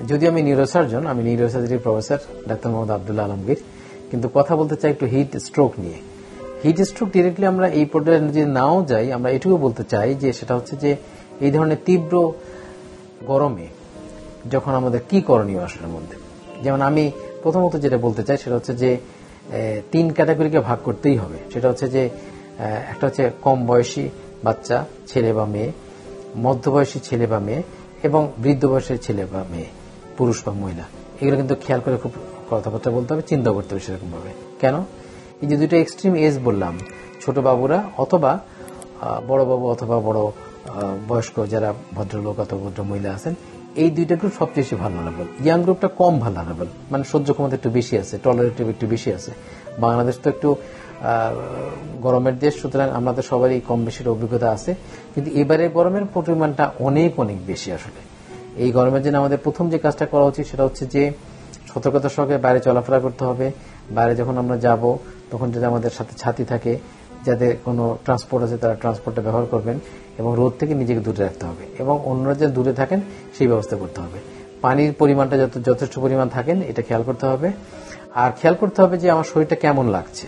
যদি আমি নিউরোসার্জন, আমি neurosurgery professor doctor Mohammad Abdullah Alamgir, কিন্তু কথা বলতে চাই একটু হিট স্ট্রোক নিয়ে। হিট স্ট্রোক ডিরেক্টলি আমরা এই পর্যায়ে যদি নাও যাই, আমরা এটুকু বলতে চাই যে সেটা হচ্ছে যে এই ধরনের তীব্র গরমে যখন আমাদের কি করণীয় আসলে মধ্যে, যেমন আমি প্রথমত যেটা বলতে চাই সেটা হচ্ছে যে 3 ক্যাটাগরিকে ভাগ করতেই হবে। সেটা হচ্ছে যে একটা হচ্ছে কম বয়সী বাচ্চা, ছেলে বা মেয়ে, মধ্যবয়সী ছেলে বা মেয়ে, এবং বৃদ্ধ বয়সের ছেলে বা মেয়ে, পুরুষ বা মহিলা। এগুলো কিন্তু খেয়াল করে খুব কথাবার্তা বলতে হবে, চিন্তা করতে হবে সেরকম ভাবে। কেন? এই যে দুটো এক্সট্রিম এজ বললাম, ছোট বাবুরা অথবা বড় বাবু অথবা বড় বয়স্ক যারা ভদ্রলোক অথবা ভদ্র মহিলা আছেন, এই দুইটা গ্রুপ সবচেয়ে বেশি ভালনারেবল। ইয়াং গ্রুপটা কম ভালনারেবল, মানে সহ্য ক্ষমতা একটু বেশি আছে, টলারেটিভ একটু বেশি আছে। বাংলাদেশ তো একটু গরমের দেশ, সুতরাং আমাদের সবারই কম বেশির অভিজ্ঞতা আছে, কিন্তু এবারে গরমের পরিমাণটা অনেক অনেক বেশি। আসলে এই গরমের জন্য আমাদের প্রথম যে কাজটা করা উচিত সেটা হচ্ছে যে সতর্কতার সঙ্গে বাইরে চলাফেরা করতে হবে। বাইরে যখন আমরা যাব তখন যদি আমাদের সাথে ছাতি থাকে, যাদের কোনো ট্রান্সপোর্ট আছে তারা ট্রান্সপোর্টটা ব্যবহার করবেন, এবং রোদ থেকে নিজেকে দূরে রাখতে হবে, এবং অন্যরা যে দূরে থাকেন সেই ব্যবস্থা করতে হবে। পানির পরিমাণটা যথেষ্ট পরিমাণ থাকেন এটা খেয়াল করতে হবে। আর খেয়াল করতে হবে যে আমার শরীরটা কেমন লাগছে।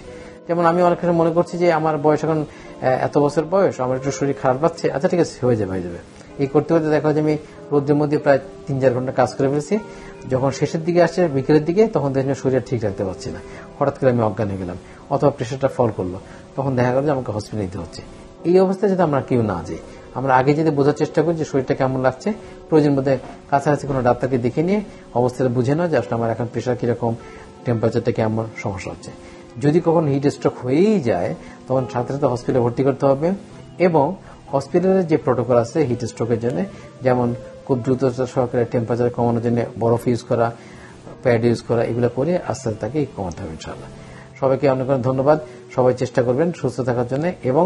যেমন আমি অনেক সময় মনে করছি যে আমার বয়স এখন এত বছর বয়স, আমার একটু শরীর খারাপ লাগছে, আচ্ছা ঠিক আছে, হয়ে যাবে। এই করতে করতে দেখা যায় আমি রোদের মধ্যে প্রায় 3-4 ঘন্টা কাজ করে ফেলেছি। যখন শেষের দিকে আসছে, বিকেলের দিকে, তখন দেখলাম শরীর ঠিক রাখতে পারছি না, হঠাৎ করে আমি অজ্ঞান হয়ে গেলাম, অথবা প্রেশারটা ফল করলো, তখন দেখা গেল যে আমাকে হসপিটালে নিতে হচ্ছে। এই অবস্থায় যদি আমরা কেউ না যাই, আমরা আগে যদি বোঝার চেষ্টা করি যে শরীরটা কেমন লাগছে, প্রয়োজন মধ্যে কাছাকাছি কোনো ডাক্তারকে দেখে নিয়ে অবস্থাটা বুঝে নেওয়া যে আসলে আমার এখন প্রেশার কিরকম, টেম্পারেচারটা কেমন, সমস্যা হচ্ছে। যদি কখন হিট স্ট্রোক হয়েই যায় তখন সাথে সাথে হসপিটালে ভর্তি করতে হবে, এবং হসপিটালের যে প্রোটোকল আছে হিট স্ট্রোকের জন্য, যেমন খুব দ্রুত সহকারে টেম্পারেচার কমানোর জন্য বরফ ইউজ করা, প্যাড ইউজ করা, এগুলো করে আস্তে আস্তে তাকে কমাতে হবে ইনশাআল্লাহ। সবাইকে অনেক অনেক ধন্যবাদ। সবাই চেষ্টা করবেন সুস্থ থাকার জন্য এবং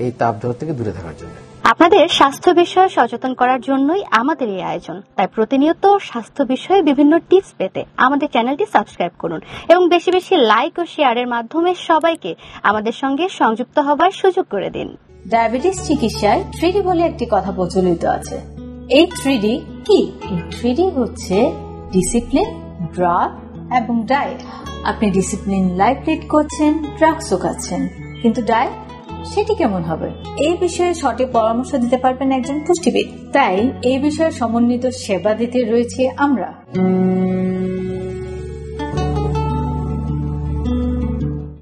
এই তাপঝড় থেকে দূরে থাকার জন্য। আপনাদের স্বাস্থ্য বিষয়ে সচেতন করার জন্যই আমাদের এই আয়োজন। তাই প্রতিনিয়ত স্বাস্থ্য বিষয়ে বিভিন্ন টিপস পেতে আমাদের চ্যানেলটি সাবস্ক্রাইব করুন এবং বেশি বেশি লাইক ও শেয়ারের মাধ্যমে সবাইকে আমাদের সঙ্গে সংযুক্ত হবার সুযোগ করে দিন। ডায়াবেটিস চিকিৎসায় 3D বলে একটি কথা প্রচলিত আছে। এই 3D কি? এই 3D হচ্ছে ডিসিপ্লিন, ড্রাগ এবং ডায়েট। আপনি ডিসিপ্লিন লাইফ লিড করছেন, ড্রাগসও খাচ্ছেন, কিন্তু ডায়েট সেটি কেমন হবে? এই বিষয়ে সঠিক পরামর্শ দিতে পারবেন একজন পুষ্টিবিদ। তাই এই বিষয়ে সমন্বিত সেবা দিতে রয়েছে আমরা।